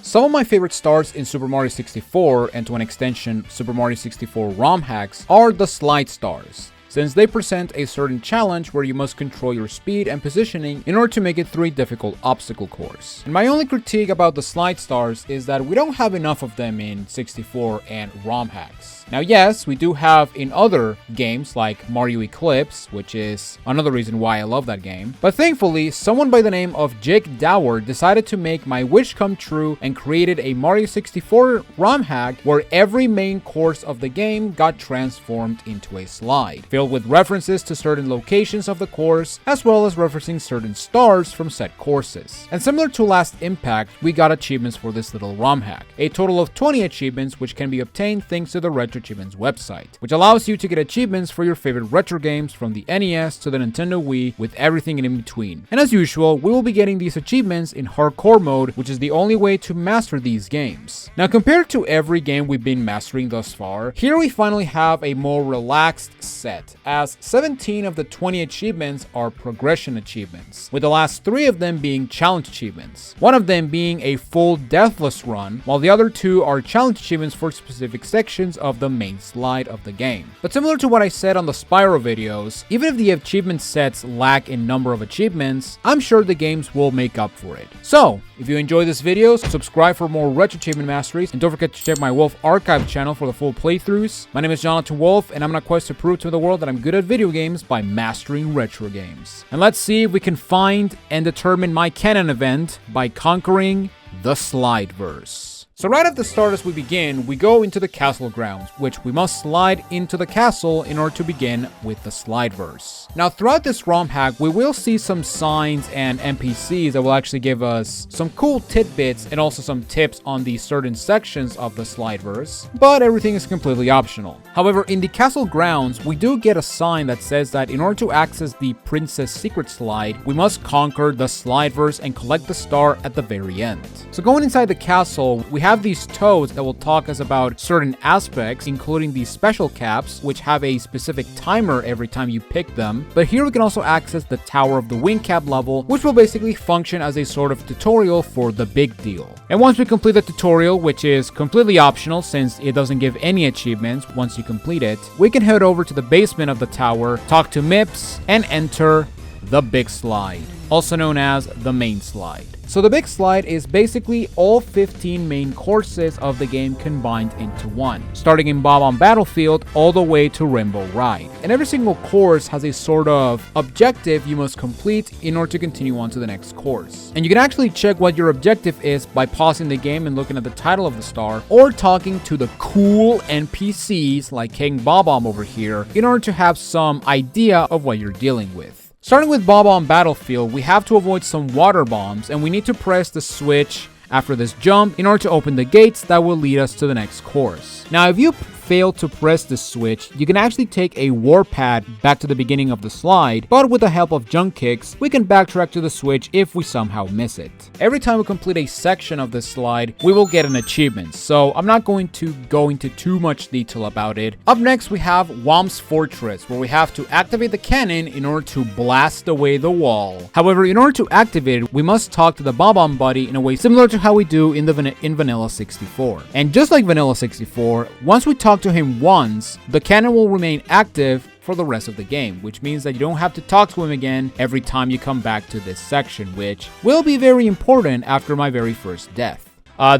Some of my favorite stars in Super Mario 64, and to an extension Super Mario 64 ROM hacks, are the slide stars, since they present a certain challenge where you must control your speed and positioning in order to make it through a difficult obstacle course. And my only critique about the slide stars is that we don't have enough of them in 64 and ROM hacks. Now yes, we do have in other games like Mario Eclipse, which is another reason why I love that game, but thankfully domeone by the name of Jake Dower decided to make my wish come true and created a Mario 64 ROM hack where every main course of the game got transformed into a slide, filled with references to certain locations of the course, as well as referencing certain stars from said courses. And similar to Last Impact, we got achievements for this little ROM hack, a total of 20 achievements which can be obtained thanks to the RetroAchievements website, which allows you to get achievements for your favorite retro games from the NES to the Nintendo Wii with everything in between. And as usual, we will be getting these achievements in hardcore mode, which is the only way to master these games. Now compared to every game we've been mastering thus far, here we finally have a more relaxed set, as 17 of the 20 achievements are progression achievements, with the last 3 of them being challenge achievements, one of them being a full deathless run, while the other 2 are challenge achievements for specific sections of the main slide of the game. But similar to what I said on the Spyro videos, even if the achievement sets lack in number of achievements, I'm sure the games will make up for it. So, if you enjoyed this video, subscribe for more Retro Achievement Masteries, and don't forget to check my Wolf Archive channel for the full playthroughs. My name is Jonathan Wolf, and I'm on a quest to prove to the world that I'm good at video games by mastering retro games. And let's see if we can find and determine my canon event by conquering the Slideverse. So right at the start as we begin, we go into the castle grounds, which we must slide into the castle in order to begin with the Slideverse. Now throughout this ROM hack, we will see some signs and NPCs that will actually give us some cool tidbits and also some tips on the certain sections of the Slideverse, but everything is completely optional. However, in the castle grounds, we do get a sign that says that in order to access the Princess Secret Slide, we must conquer the Slideverse and collect the star at the very end. So going inside the castle, we have these toads that will talk us about certain aspects, including these special caps, which have a specific timer every time you pick them. But here we can also access the Tower of the Wing Cap level, which will basically function as a sort of tutorial for the big deal. And once we complete the tutorial, which is completely optional since it doesn't give any achievements once you complete it, we can head over to the basement of the tower, talk to Mips, and enter the Big Slide, also known as the Main Slide. So the Big Slide is basically all 15 main courses of the game combined into one, starting in Bob-omb Battlefield all the way to Rainbow Ride. And every single course has a sort of objective you must complete in order to continue on to the next course. And you can actually check what your objective is by pausing the game and looking at the title of the star, or talking to the cool NPCs like King Bob-omb over here in order to have some idea of what you're dealing with. Starting with Bob-omb Battlefield, we have to avoid some water bombs, and we need to press the switch after this jump in order to open the gates that will lead us to the next course. Now, if you fail to press the switch, you can actually take a warpad back to the beginning of the slide, but with the help of jump kicks, we can backtrack to the switch if we somehow miss it. Every time we complete a section of this slide, we will get an achievement, so I'm not going to go into too much detail about it. Up next, we have Whomp's Fortress, where we have to activate the cannon in order to blast away the wall. However, in order to activate it, we must talk to the Bob-omb buddy in a way similar to how we do in Vanilla 64. And just like Vanilla 64, once we talk to him once, the cannon will remain active for the rest of the game, which means that you don't have to talk to him again every time you come back to this section, which will be very important after my very first death.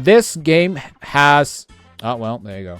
This game has... oh, well, there you go.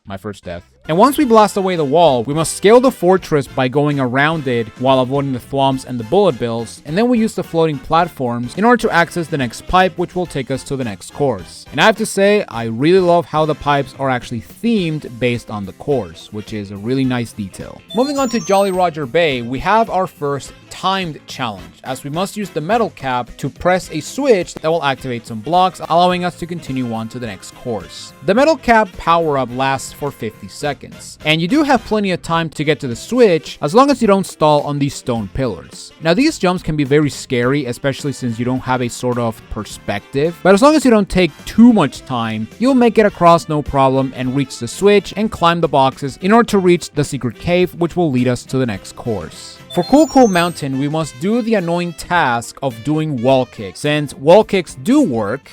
My first death. And once we blast away the wall, we must scale the fortress by going around it while avoiding the thwomps and the bullet bills, and then we use the floating platforms in order to access the next pipe, which will take us to the next course. And I have to say, I really love how the pipes are actually themed based on the course, which is a really nice detail. Moving on to Jolly Roger Bay, we have our first timed challenge, as we must use the metal cap to press a switch that will activate some blocks, allowing us to continue on to the next course. The metal cap power-up lasts for 50 seconds, and you do have plenty of time to get to the switch as long as you don't stall on these stone pillars. Now these jumps can be very scary, especially since you don't have a sort of perspective, but as long as you don't take too much time, you'll make it across no problem and reach the switch and climb the boxes in order to reach the secret cave, which will lead us to the next course. For Cool Mountain, we must do the annoying task of doing wall kicks. Since wall kicks do work,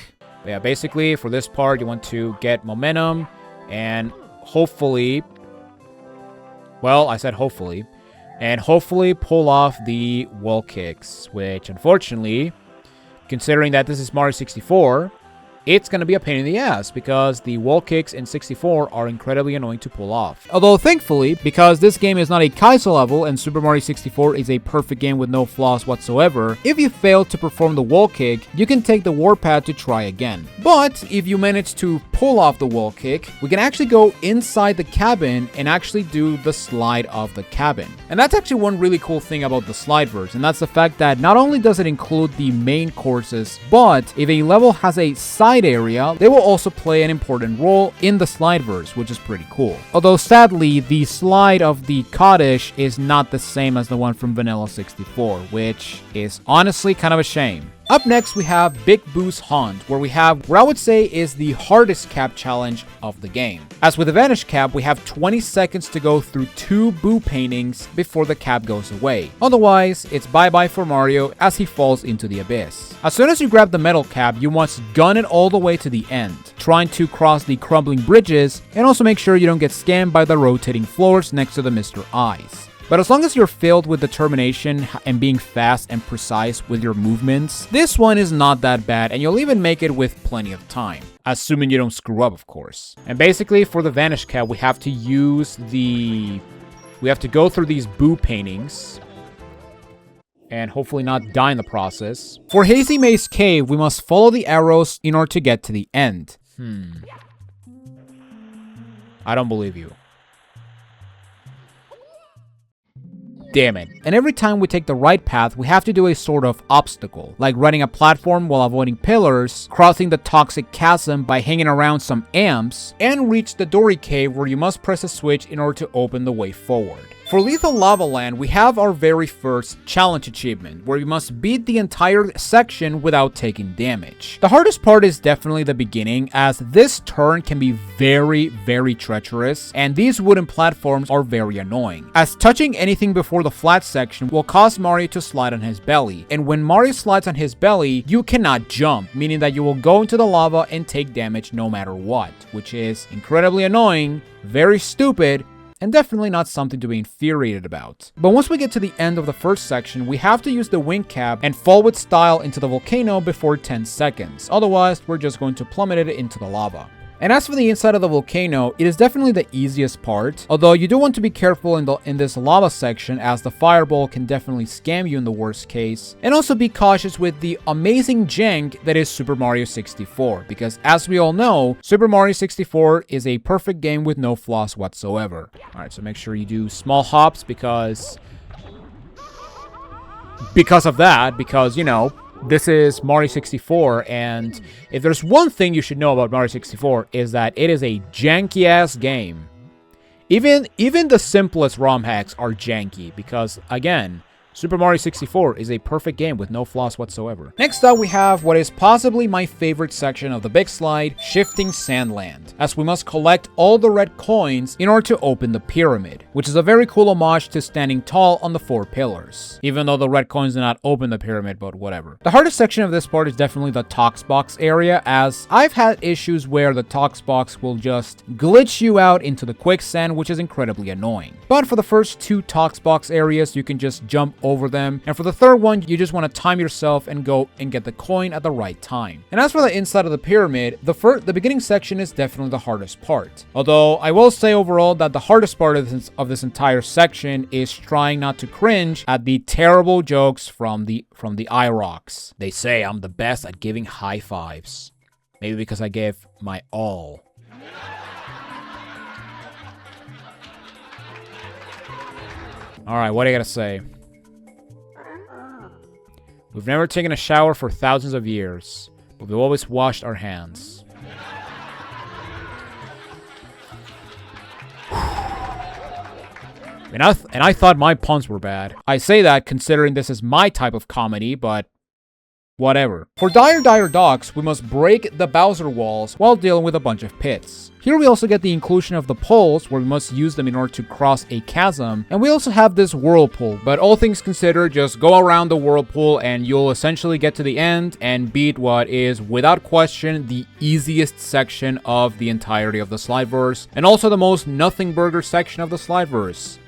But yeah, basically for this part, you want to get momentum and hopefully, well, I said hopefully, and hopefully pull off the wall kicks, which unfortunately, considering that this is Mario 64, it's going to be a pain in the ass because the wall kicks in 64 are incredibly annoying to pull off. Although thankfully, because this game is not a Kaizo level and Super Mario 64 is a perfect game with no flaws whatsoever, if you fail to perform the wall kick, you can take the warpad to try again. But if you manage to pull off the wall kick, we can actually go inside the cabin and actually do the slide of the cabin. And that's actually one really cool thing about the Slideverse, and that's the fact that not only does it include the main courses, but if a level has a side area, they will also play an important role in the Slideverse, which is pretty cool. Although sadly, the slide of the cottage is not the same as the one from Vanilla 64, which is honestly kind of a shame. Up next, we have Big Boo's Haunt, where we have what I would say is the hardest cap challenge of the game. As with the Vanish cap, we have 20 seconds to go through 2 Boo paintings before the cap goes away. Otherwise, it's bye-bye for Mario as he falls into the abyss. As soon as you grab the metal cap, you must gun it all the way to the end, trying to cross the crumbling bridges, and also make sure you don't get scammed by the rotating floors next to the Mr. Eyes. But as long as you're filled with determination and being fast and precise with your movements, this one is not that bad and you'll even make it with plenty of time. Assuming you don't screw up, of course. And basically for the Vanish Cap, we have to go through these Boo paintings and hopefully not die in the process. For Hazy Maze Cave, we must follow the arrows in order to get to the end. I don't believe you. Damn it. And every time we take the right path, we have to do a sort of obstacle, like running a platform while avoiding pillars, crossing the toxic chasm by hanging around some amps, and reach the Dory Cave where you must press a switch in order to open the way forward. For Lethal Lava Land, we have our very first challenge achievement, where you must beat the entire section without taking damage. The hardest part is definitely the beginning, as this turn can be very, very treacherous, and these wooden platforms are very annoying, as touching anything before the flat section will cause Mario to slide on his belly, and when Mario slides on his belly, you cannot jump, meaning that you will go into the lava and take damage no matter what, which is incredibly annoying, very stupid, and definitely not something to be infuriated about. But once we get to the end of the first section, we have to use the wing cap and fall with style into the volcano before 10 seconds. Otherwise, we're just going to plummet it into the lava. And as for the inside of the volcano, it is definitely the easiest part, although you do want to be careful in this lava section, as the fireball can definitely scam you in the worst case, and also be cautious with the amazing jank that is Super Mario 64, because as we all know, Super Mario 64 is a perfect game with no flaws whatsoever. Alright, so make sure you do small hops because of that, because, you know, this is Mario 64, and if there's one thing you should know about Mario 64 is that it is a janky-ass game. Even the simplest ROM hacks are janky, because, again, Super Mario 64 is a perfect game with no flaws whatsoever. Next up, we have what is possibly my favorite section of the big slide, Shifting Sandland, as we must collect all the red coins in order to open the pyramid, which is a very cool homage to standing tall on the 4 pillars, even though the red coins do not open the pyramid, but whatever. The hardest section of this part is definitely the Tox Box area, as I've had issues where the Tox Box will just glitch you out into the quicksand, which is incredibly annoying. But for the first 2 Tox Box areas, you can just jump over them, and for the third one, you just want to time yourself and go and get the coin at the right time. And as for the inside of the pyramid, the beginning section is definitely the hardest part. Although I will say overall that the hardest part of this entire section is trying not to cringe at the terrible jokes from the IROCs. They say I'm the best at giving high fives. Maybe because I gave my all. Alright, what do you gotta say? We've never taken a shower for thousands of years, but we've always washed our hands. And I thought my puns were bad. I say that considering this is my type of comedy, but Whatever. For Dire Docks, we must break the Bowser walls while dealing with a bunch of pits. Here we also get the inclusion of the poles, where we must use them in order to cross a chasm, and we also have this whirlpool, but all things considered, just go around the whirlpool and you'll essentially get to the end and beat what is, without question, the easiest section of the entirety of the Slideverse, and also the most nothing burger section of the Slideverse.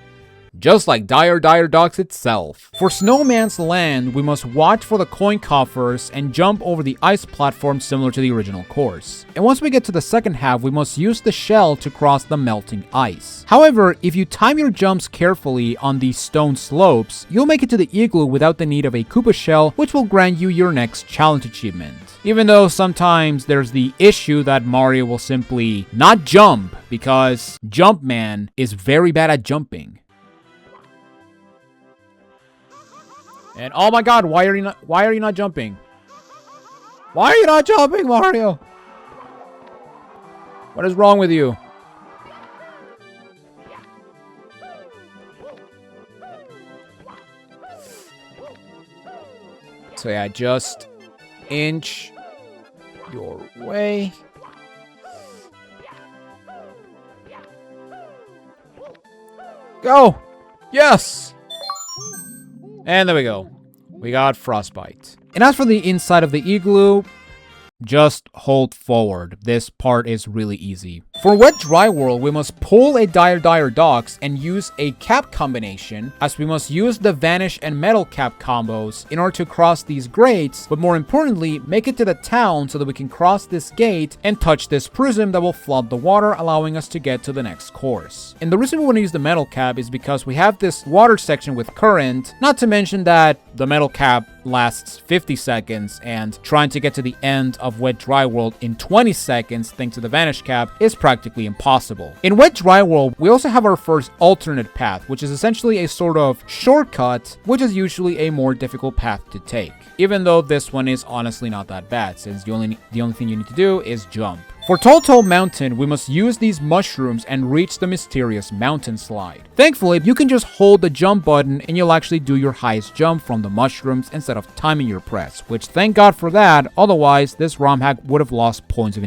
Just like Dire Docks itself. For Snowman's Land, we must watch for the coin coffers and jump over the ice platform similar to the original course. And once we get to the second half, we must use the shell to cross the melting ice. However, if you time your jumps carefully on these stone slopes, you'll make it to the igloo without the need of a Koopa shell, which will grant you your next challenge achievement. Even though sometimes there's the issue that Mario will simply not jump because Jumpman is very bad at jumping. And oh my god, why are you not jumping? Why are you not jumping, Mario? What is wrong with you? So yeah, just inch your way. Go! Yes! And there we go. We got Frostbite. And as for the inside of the igloo, just hold forward. This part is really easy. For Wet Dry World, we must pull a Dire Docks and use a cap combination, as we must use the Vanish and Metal Cap combos in order to cross these grates, but more importantly, make it to the town so that we can cross this gate and touch this prism that will flood the water, allowing us to get to the next course. And the reason we want to use the Metal Cap is because we have this water section with current, not to mention that the Metal Cap lasts 50 seconds, and trying to get to the end of Wet Dry World in 20 seconds thanks to the Vanish Cap is practically impossible. In Wet Dry World, we also have our first alternate path, which is essentially a sort of shortcut, which is usually a more difficult path to take. Even though this one is honestly not that bad, since the only thing you need to do is jump. For Tall Mountain, we must use these mushrooms and reach the mysterious mountain slide. Thankfully, you can just hold the jump button and you'll actually do your highest jump from the mushrooms instead of timing your press, which thank God for that, otherwise this ROM hack would have lost points of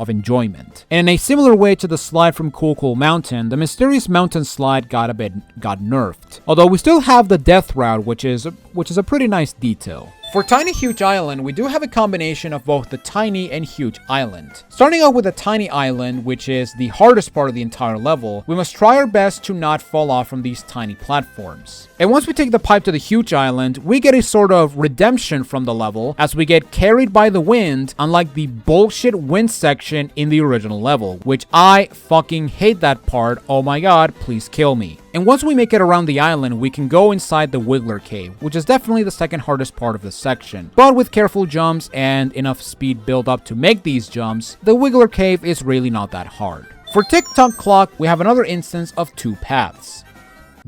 enjoyment. And in a similar way to the slide from Cool Mountain, the mysterious mountain slide got nerfed. Although we still have the death route, which is a pretty nice detail. For Tiny Huge Island, we do have a combination of both the Tiny and Huge Island. Starting out with the Tiny Island, which is the hardest part of the entire level, we must try our best to not fall off from these tiny platforms. And once we take the pipe to the Huge Island, we get a sort of redemption from the level as we get carried by the wind, unlike the bullshit wind section in the original level, which I fucking hate that part. Oh my god, please kill me. And once we make it around the island, we can go inside the Wiggler Cave, which is definitely the second hardest part of the section. But with careful jumps and enough speed built up to make these jumps, the Wiggler Cave is really not that hard. For Tick Tock Clock, we have another instance of two paths.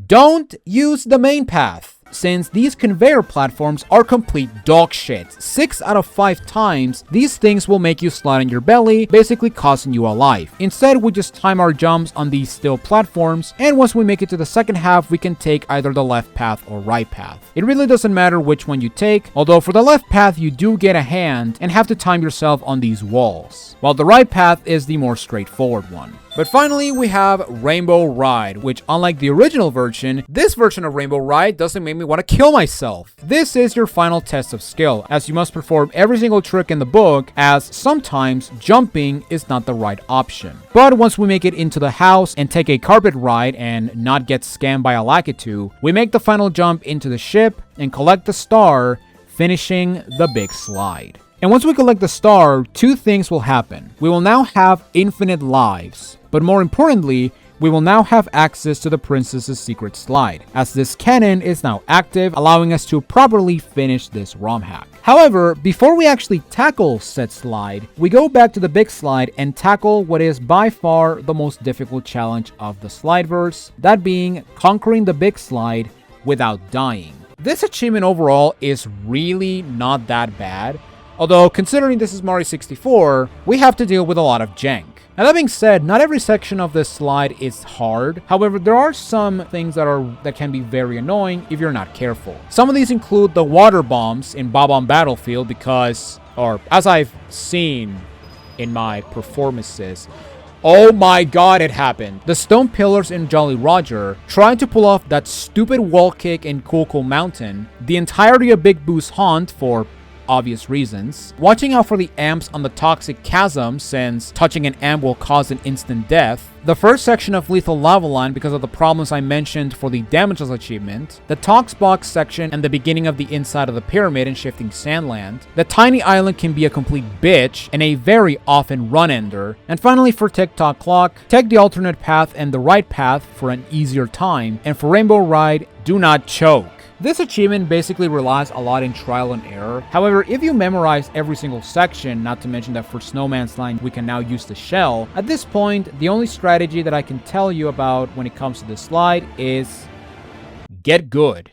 Don't use the main path, since these conveyor platforms are complete dog shit. 6 out of 5 times, these things will make you slide on your belly, basically costing you a life. Instead, we just time our jumps on these still platforms, and once we make it to the second half, we can take either the left path or right path. It really doesn't matter which one you take, although for the left path, you do get a hand and have to time yourself on these walls, while the right path is the more straightforward one. But finally, we have Rainbow Ride, which unlike the original version, this version of Rainbow Ride doesn't make me want to kill myself. This is your final test of skill, as you must perform every single trick in the book, as sometimes jumping is not the right option. But once we make it into the house and take a carpet ride and not get scammed by a Lakitu, we make the final jump into the ship and collect the star, finishing the big slide. And once we collect the star, two things will happen. We will now have infinite lives, but more importantly, we will now have access to the princess's secret slide, as this cannon is now active, allowing us to properly finish this ROM hack. However, before we actually tackle said slide, we go back to the big slide and tackle what is by far the most difficult challenge of the Slideverse, that being conquering the big slide without dying. This achievement overall is really not that bad, although considering this is Mario 64, we have to deal with a lot of jank. Now that being said, not every section of this slide is hard. However, there are some things that can be very annoying if you're not careful. Some of these include the water bombs in Bob-omb Battlefield because, or as I've seen in my performances, oh my god, it happened. The stone pillars in Jolly Roger, trying to pull off that stupid wall kick in Cool Cool Mountain, the entirety of Big Boo's Haunt for obvious reasons, watching out for the amps on the Toxic Chasm since touching an amp will cause an instant death, the first section of Lethal Lava Line because of the problems I mentioned for the Damageless achievement, the Tox Box section and the beginning of the inside of the pyramid in Shifting Sandland, the Tiny Island can be a complete bitch and a very often run-ender, and finally for Tick-Tock Clock, take the alternate path and the right path for an easier time, and for Rainbow Ride, do not choke. This achievement basically relies a lot in trial and error. However, if you memorize every single section, not to mention that for Snowman's Line we can now use the shell, at this point, the only strategy that I can tell you about when it comes to this slide is get good.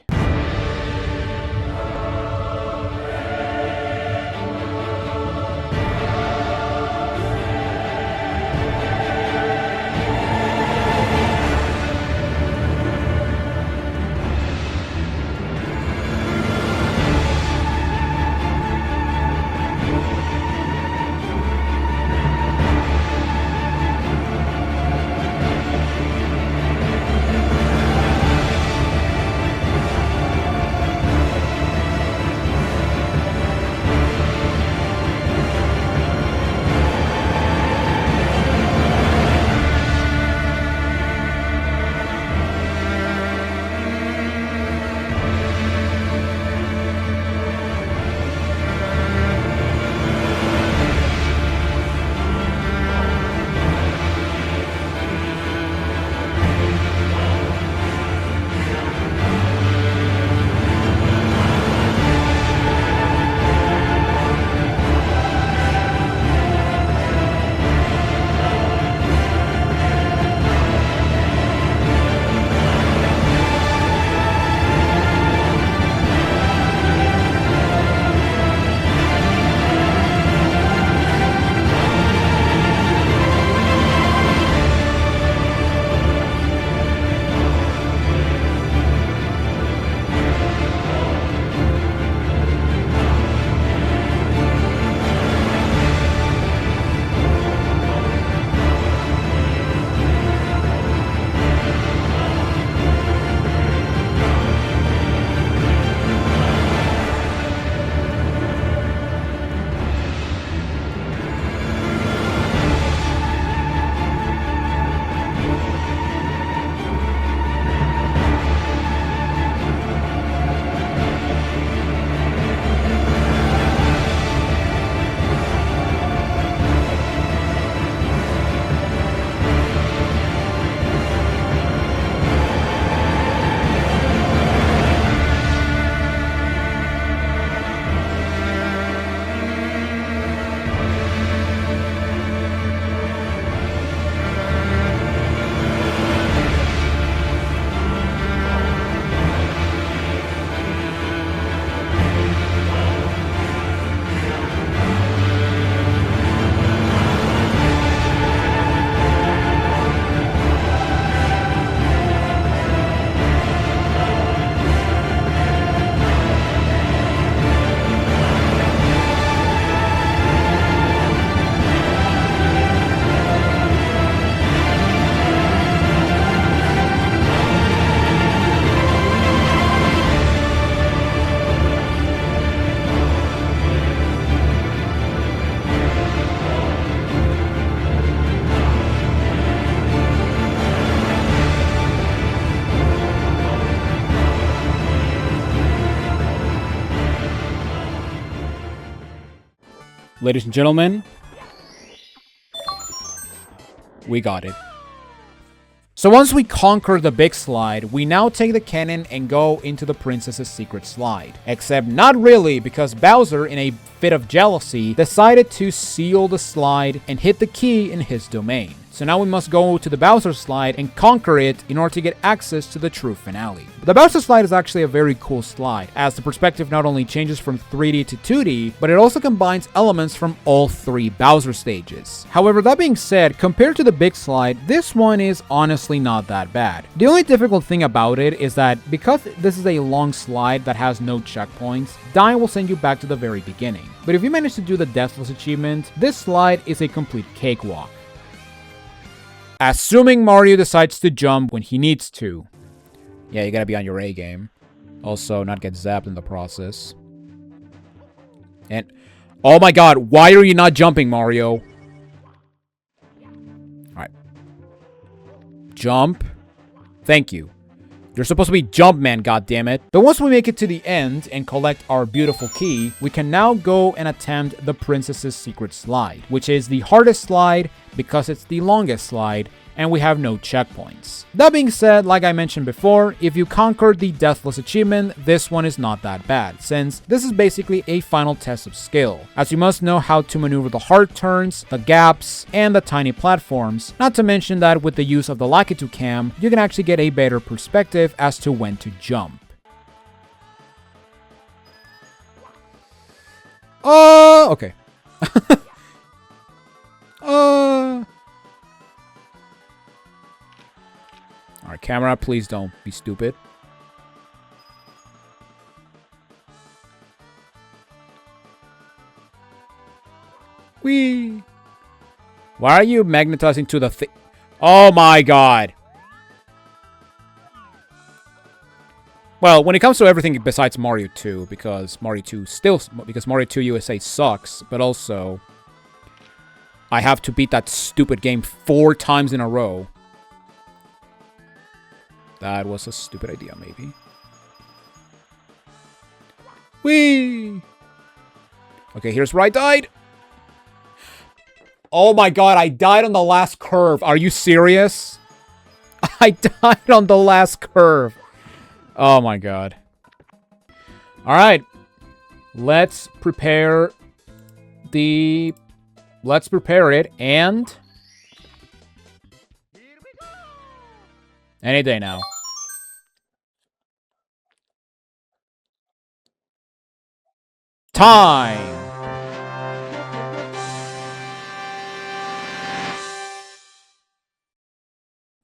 Ladies and gentlemen, we got it. So once we conquer the big slide, we now take the cannon and go into the princess's secret slide. Except not really, because Bowser, in a fit of jealousy, decided to seal the slide and hit the key in his domain. So now we must go to the Bowser slide and conquer it in order to get access to the true finale. The Bowser slide is actually a very cool slide, as the perspective not only changes from 3D to 2D, but it also combines elements from all 3 Bowser stages. However, that being said, compared to the big slide, this one is honestly not that bad. The only difficult thing about it is that because this is a long slide that has no checkpoints, dying will send you back to the very beginning. But if you manage to do the Deathless achievement, this slide is a complete cakewalk. Assuming Mario decides to jump when he needs to. Yeah, you gotta be on your A game. Also, not get zapped in the process. And, oh my god, why are you not jumping, Mario? Alright. Jump. Thank you. You're supposed to be jump man, goddammit. But once we make it to the end and collect our beautiful key, we can now go and attempt the Princess's Secret Slide, which is the hardest slide because it's the longest slide, and we have no checkpoints. That being said, like I mentioned before, if you conquered the Deathless achievement, this one is not that bad, since this is basically a final test of skill, as you must know how to maneuver the hard turns, the gaps, and the tiny platforms, not to mention that with the use of the Lakitu cam, you can actually get a better perspective as to when to jump. Okay. Alright, camera, please don't be stupid. Whee! Why are you magnetizing to the thing? Oh my god! Well, when it comes to everything besides Mario 2, because Mario 2 USA sucks, but also I have to beat that stupid game 4 times in a row. That was a stupid idea, maybe. Whee! Okay, here's where I died. Oh my god, I died on the last curve. Are you serious? I died on the last curve. Oh my god. Alright. Let's prepare it, and any day now. Time!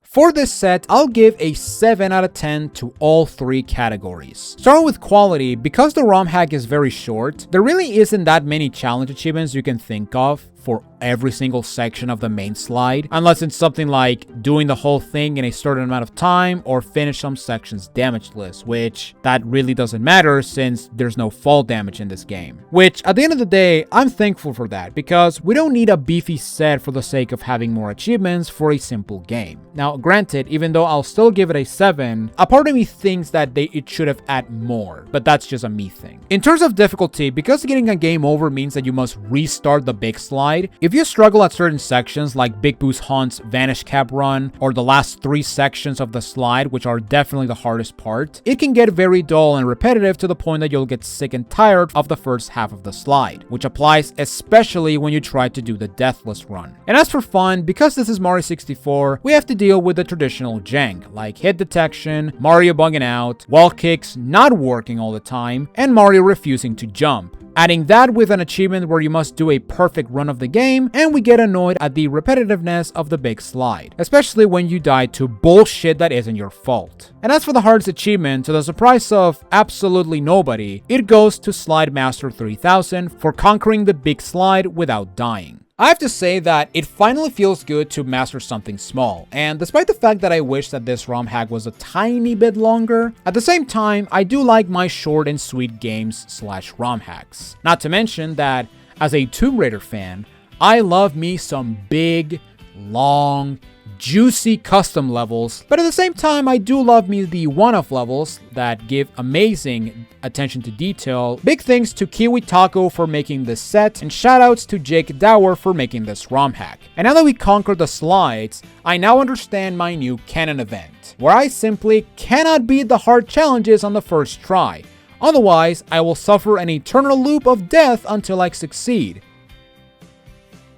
For this set, I'll give a 7 out of 10 to all 3 categories. Starting with quality, because the ROM hack is very short, there really isn't that many challenge achievements you can think of for every single section of the main slide, unless it's something like doing the whole thing in a certain amount of time or finish some sections damageless, which that really doesn't matter since there's no fall damage in this game. Which, at the end of the day, I'm thankful for that, because we don't need a beefy set for the sake of having more achievements for a simple game. Now, granted, even though I'll still give it a 7, a part of me thinks that it should have added more, but that's just a me thing. In terms of difficulty, because getting a game over means that you must restart the big slide, if you struggle at certain sections like Big Boo's Hunt's Vanish Cap Run or the last 3 sections of the slide, which are definitely the hardest part, it can get very dull and repetitive to the point that you'll get sick and tired of the first half of the slide, which applies especially when you try to do the Deathless run. And as for fun, because this is Mario 64, we have to deal with the traditional jank, like hit detection, Mario bugging out, wall kicks not working all the time, and Mario refusing to jump. Adding that with an achievement where you must do a perfect run of the game, and we get annoyed at the repetitiveness of the big slide, especially when you die to bullshit that isn't your fault. And as for the hardest achievement, to the surprise of absolutely nobody, it goes to Slide Master 3000 for conquering the big slide without dying. I have to say that it finally feels good to master something small, and despite the fact that I wish that this ROM hack was a tiny bit longer, at the same time, I do like my short and sweet games / ROM hacks. Not to mention that, as a Tomb Raider fan, I love me some big, long, juicy custom levels, but at the same time, I do love me the one-off levels that give amazing attention to detail. Big thanks to Kiwi Taco for making this set, and shoutouts to Jake Dower for making this ROM hack. And now that we conquered the slides, I now understand my new canon event, where I simply cannot beat the hard challenges on the first try. Otherwise, I will suffer an eternal loop of death until I succeed.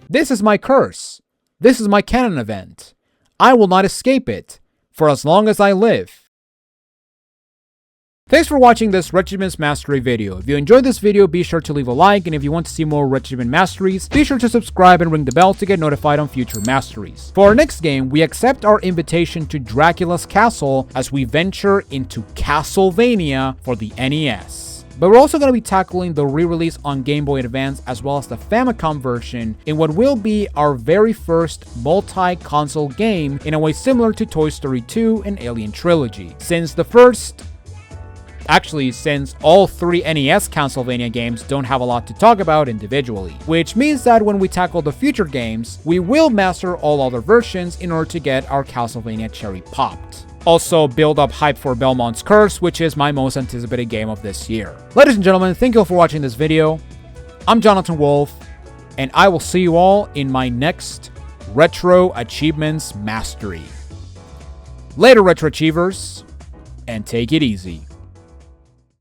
This is my curse. This is my canon event. I will not escape it for as long as I live. Thanks for watching this RetroAchievements Mastery video. If you enjoyed this video, be sure to leave a like, and if you want to see more RetroAchievement Masteries, be sure to subscribe and ring the bell to get notified on future masteries. For our next game, we accept our invitation to Dracula's castle as we venture into Castlevania for the NES. But we're also going to be tackling the re-release on Game Boy Advance as well as the Famicom version in what will be our very first multi-console game in a way similar to Toy Story 2 and Alien Trilogy. Since all three NES Castlevania games don't have a lot to talk about individually, which means that when we tackle the future games, we will master all other versions in order to get our Castlevania cherry popped. Also, build up hype for Belmont's Curse, which is my most anticipated game of this year. Ladies and gentlemen, thank you all for watching this video. I'm Jonathan Wolf, and I will see you all in my next Retro Achievements Mastery. Later, Retro Achievers, and take it easy.